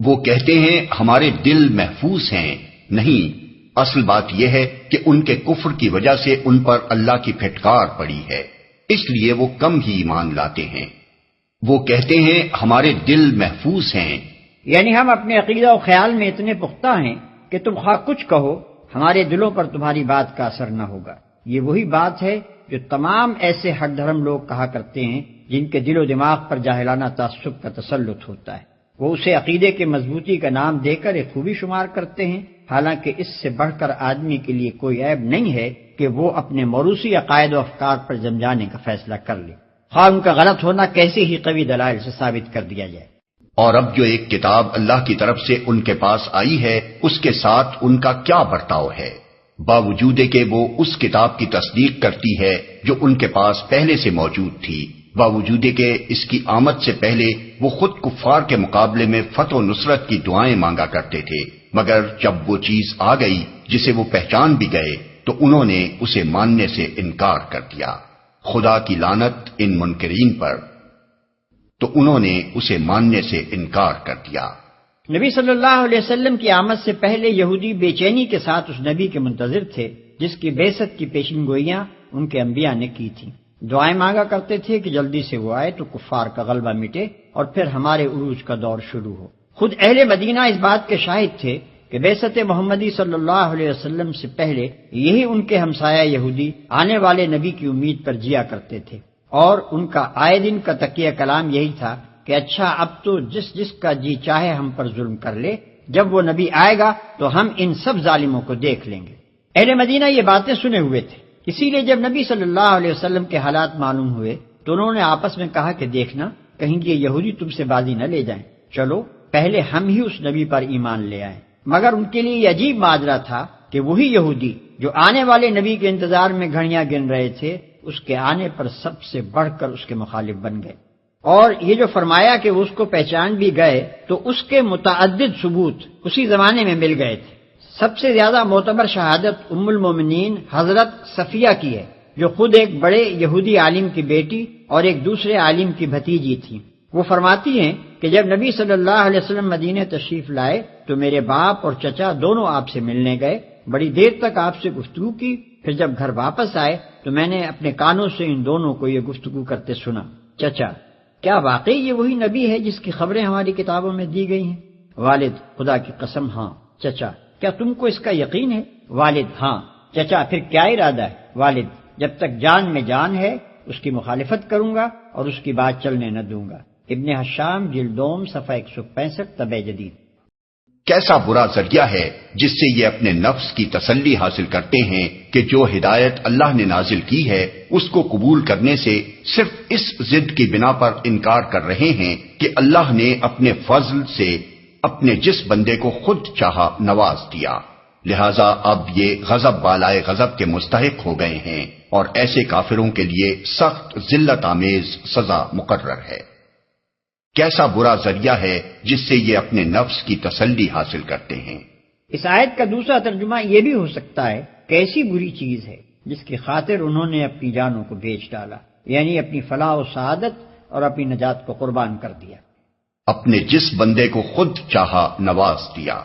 وہ کہتے ہیں ہمارے دل محفوظ ہیں، نہیں، اصل بات یہ ہے کہ ان کے کفر کی وجہ سے ان پر اللہ کی پھٹکار پڑی ہے، اس لیے وہ کم ہی ایمان لاتے ہیں۔ وہ کہتے ہیں ہمارے دل محفوظ ہیں، یعنی ہم اپنے عقیدہ و خیال میں اتنے پختہ ہیں کہ تم خواہ کچھ کہو ہمارے دلوں پر تمہاری بات کا اثر نہ ہوگا۔ یہ وہی بات ہے جو تمام ایسے ہٹ دھرم لوگ کہا کرتے ہیں جن کے دل و دماغ پر جاہلانہ تعصب کا تسلط ہوتا ہے۔ وہ اسے عقیدے کے مضبوطی کا نام دے کر ایک خوبی شمار کرتے ہیں، حالانکہ اس سے بڑھ کر آدمی کے لیے کوئی عیب نہیں ہے کہ وہ اپنے موروثی عقائد و افکار پر جم جانے کا فیصلہ کر لے، خواہ ان کا غلط ہونا کیسے ہی قوی دلائل سے ثابت کر دیا جائے۔ اور اب جو ایک کتاب اللہ کی طرف سے ان کے پاس آئی ہے اس کے ساتھ ان کا کیا برتاؤ ہے، باوجود کہ وہ اس کتاب کی تصدیق کرتی ہے جو ان کے پاس پہلے سے موجود تھی، باوجود کہ اس کی آمد سے پہلے وہ خود کفار کے مقابلے میں فتح و نصرت کی دعائیں مانگا کرتے تھے، مگر جب وہ چیز آ گئی جسے وہ پہچان بھی گئے تو انہوں نے اسے ماننے سے انکار کر دیا۔ خدا کی لعنت ان منکرین پر، تو انہوں نے اسے ماننے سے انکار کر دیا۔ نبی صلی اللہ علیہ وسلم کی آمد سے پہلے یہودی بے چینی کے ساتھ اس نبی کے منتظر تھے جس کی بعثت کی پیشن گوئیاں ان کے انبیاء نے کی تھیں۔ دعائیں مانگا کرتے تھے کہ جلدی سے وہ آئے تو کفار کا غلبہ مٹے اور پھر ہمارے عروج کا دور شروع ہو۔ خود اہل مدینہ اس بات کے شاہد تھے کہ بعثت محمدی صلی اللہ علیہ وسلم سے پہلے یہی ان کے ہمسایہ یہودی آنے والے نبی کی امید پر جیا کرتے تھے، اور ان کا آئے دن کا تکیہ کلام یہی تھا کہ اچھا اب تو جس کا جی چاہے ہم پر ظلم کر لے، جب وہ نبی آئے گا تو ہم ان سب ظالموں کو دیکھ لیں گے۔ اہل مدینہ یہ باتیں سنے ہوئے تھے، اسی لیے جب نبی صلی اللہ علیہ وسلم کے حالات معلوم ہوئے تو انہوں نے آپس میں کہا کہ دیکھنا کہیں یہ یہودی تم سے بازی نہ لے جائیں، چلو پہلے ہم ہی اس نبی پر ایمان لے آئیں۔ مگر ان کے لیے یہ عجیب ماجرا تھا کہ وہی یہودی جو آنے والے نبی کے انتظار میں گھڑیاں گن رہے تھے اس کے آنے پر سب سے بڑھ کر اس کے مخالف بن گئے، اور یہ جو فرمایا کہ وہ اس کو پہچان بھی گئے تو اس کے متعدد ثبوت اسی زمانے میں مل گئے تھے۔ سب سے زیادہ معتبر شہادت ام المومنین حضرت صفیہ کی ہے، جو خود ایک بڑے یہودی عالم کی بیٹی اور ایک دوسرے عالم کی بھتیجی تھی۔ وہ فرماتی ہیں کہ جب نبی صلی اللہ علیہ وسلم مدینہ تشریف لائے تو میرے باپ اور چچا دونوں آپ سے ملنے گئے، بڑی دیر تک آپ سے گفتگو کی، پھر جب گھر واپس آئے تو میں نے اپنے کانوں سے ان دونوں کو یہ گفتگو کرتے سنا۔ چچا: کیا واقعی یہ وہی نبی ہے جس کی خبریں ہماری کتابوں میں دی گئی ہیں؟ والد: خدا کی قسم ہاں۔ چچا: کیا تم کو اس کا یقین ہے؟ والد: ہاں۔ چچا: پھر کیا ارادہ ہے؟ والد: جب تک جان میں جان ہے اس کی مخالفت کروں گا اور اس کی بات چلنے نہ دوں گا۔ ابن حشام جلد دوم صفحہ 165 طبع جدید۔ کیسا برا ذریعہ ہے جس سے یہ اپنے نفس کی تسلی حاصل کرتے ہیں کہ جو ہدایت اللہ نے نازل کی ہے اس کو قبول کرنے سے صرف اس ضد کی بنا پر انکار کر رہے ہیں کہ اللہ نے اپنے فضل سے اپنے جس بندے کو خود چاہا نواز دیا، لہذا اب یہ غضب بالائے غضب کے مستحق ہو گئے ہیں، اور ایسے کافروں کے لیے سخت ذلت آمیز سزا مقرر ہے۔ کیسا برا ذریعہ ہے جس سے یہ اپنے نفس کی تسلی حاصل کرتے ہیں۔ اس آیت کا دوسرا ترجمہ یہ بھی ہو سکتا ہے کہ ایسی بری چیز ہے جس کی خاطر انہوں نے اپنی جانوں کو بیچ ڈالا، یعنی اپنی فلاح و سعادت اور اپنی نجات کو قربان کر دیا۔ اپنے جس بندے کو خود چاہا نواز دیا۔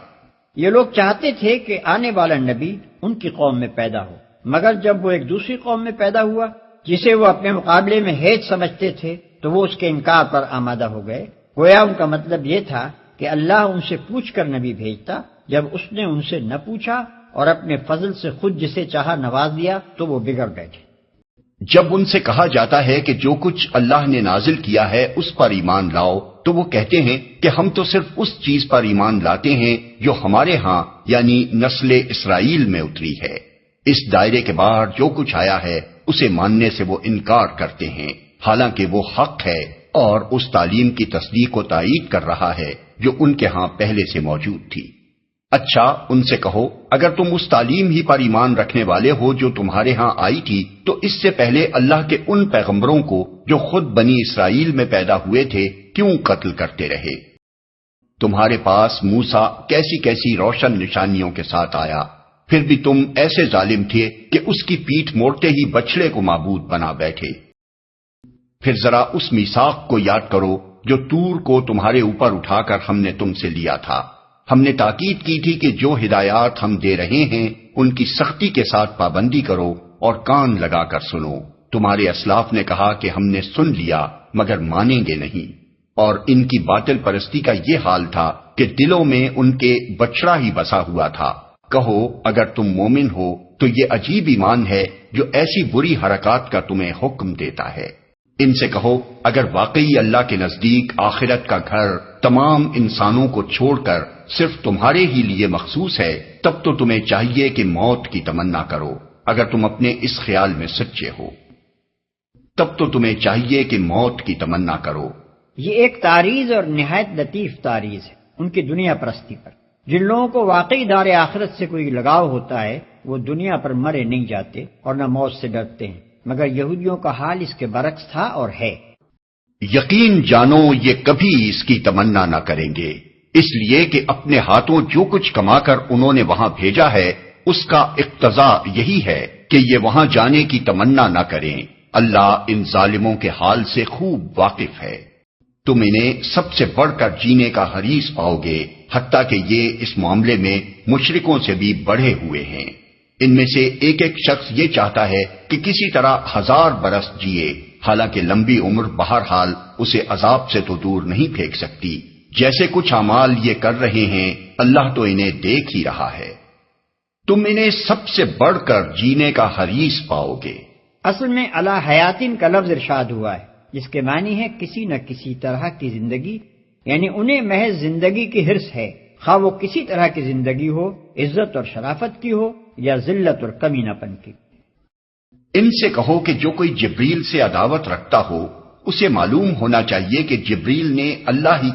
یہ لوگ چاہتے تھے کہ آنے والا نبی ان کی قوم میں پیدا ہو، مگر جب وہ ایک دوسری قوم میں پیدا ہوا جسے وہ اپنے مقابلے میں ہیج سمجھتے تھے تو وہ اس کے انکار پر آمادہ ہو گئے۔ گویا ان کا مطلب یہ تھا کہ اللہ ان سے پوچھ کر نبی بھیجتا، جب اس نے ان سے نہ پوچھا اور اپنے فضل سے خود جسے چاہا نواز دیا تو وہ بگڑ بیٹھے۔ جب ان سے کہا جاتا ہے کہ جو کچھ اللہ نے نازل کیا ہے اس پر ایمان لاؤ تو وہ کہتے ہیں کہ ہم تو صرف اس چیز پر ایمان لاتے ہیں جو ہمارے ہاں یعنی نسل اسرائیل میں اتری ہے، اس دائرے کے باہر جو کچھ آیا ہے اسے ماننے سے وہ انکار کرتے ہیں، حالانکہ وہ حق ہے اور اس تعلیم کی تصدیق و تائید کر رہا ہے جو ان کے ہاں پہلے سے موجود تھی۔ اچھا ان سے کہو اگر تم اس تعلیم ہی پر ایمان رکھنے والے ہو جو تمہارے ہاں آئی تھی تو اس سے پہلے اللہ کے ان پیغمبروں کو جو خود بنی اسرائیل میں پیدا ہوئے تھے کیوں قتل کرتے رہے؟ تمہارے پاس موسیٰ کیسی کیسی روشن نشانیوں کے ساتھ آیا، پھر بھی تم ایسے ظالم تھے کہ اس کی پیٹھ موڑتے ہی بچڑے کو معبود بنا بیٹھے۔ پھر ذرا اس میثاق کو یاد کرو جو طور کو تمہارے اوپر اٹھا کر ہم نے تم سے لیا تھا۔ ہم نے تاکید کی تھی کہ جو ہدایات ہم دے رہے ہیں ان کی سختی کے ساتھ پابندی کرو اور کان لگا کر سنو۔ تمہارے اسلاف نے کہا کہ ہم نے سن لیا مگر مانیں گے نہیں، اور ان کی باطل پرستی کا یہ حال تھا کہ دلوں میں ان کے بچڑا ہی بسا ہوا تھا۔ کہو اگر تم مومن ہو تو یہ عجیب ایمان ہے جو ایسی بری حرکات کا تمہیں حکم دیتا ہے۔ ان سے کہو اگر واقعی اللہ کے نزدیک آخرت کا گھر تمام انسانوں کو چھوڑ کر صرف تمہارے ہی لیے مخصوص ہے، تب تو تمہیں چاہیے کہ موت کی تمنا کرو اگر تم اپنے اس خیال میں سچے ہو۔ تب تو تمہیں چاہیے کہ موت کی تمنا کرو۔ یہ ایک تعریض اور نہایت لطیف تعریض ہے ان کی دنیا پرستی پر۔ جن لوگوں کو واقعی دار آخرت سے کوئی لگاؤ ہوتا ہے وہ دنیا پر مرے نہیں جاتے اور نہ موت سے ڈرتے ہیں، مگر یہودیوں کا حال اس کے برعکس تھا اور ہے۔ یقین جانو یہ کبھی اس کی تمنا نہ کریں گے، اس لیے کہ اپنے ہاتھوں جو کچھ کما کر انہوں نے وہاں بھیجا ہے اس کا اقتضا یہی ہے کہ یہ وہاں جانے کی تمنا نہ کریں۔ اللہ ان ظالموں کے حال سے خوب واقف ہے۔ تم انہیں سب سے بڑھ کر جینے کا حریص پاؤ گے، حتیٰ کہ یہ اس معاملے میں مشرکوں سے بھی بڑھے ہوئے ہیں۔ ان میں سے ایک ایک شخص یہ چاہتا ہے کہ کسی طرح 1000 برس جیے، حالانکہ لمبی عمر بہرحال اسے عذاب سے تو دور نہیں پھینک سکتی۔ جیسے کچھ اعمال یہ کر رہے ہیں اللہ تو انہیں دیکھ ہی رہا ہے۔ تم انہیں سب سے بڑھ کر جینے کا حریص پاؤ گے۔ اصل میں علی حیاتن کا لفظ ارشاد ہوا ہے جس کے معنی ہے کسی نہ کسی طرح کی زندگی، یعنی انہیں محض زندگی کی حرص ہے، خواہ وہ کسی طرح کی زندگی ہو، عزت اور شرافت کی ہو یا ذلت اور کمینہ پن کی۔ ان سے کہو کہ جو کوئی جبریل سے عداوت رکھتا ہو اسے معلوم ہونا چاہیے کہ جبریل نے اللہ ہی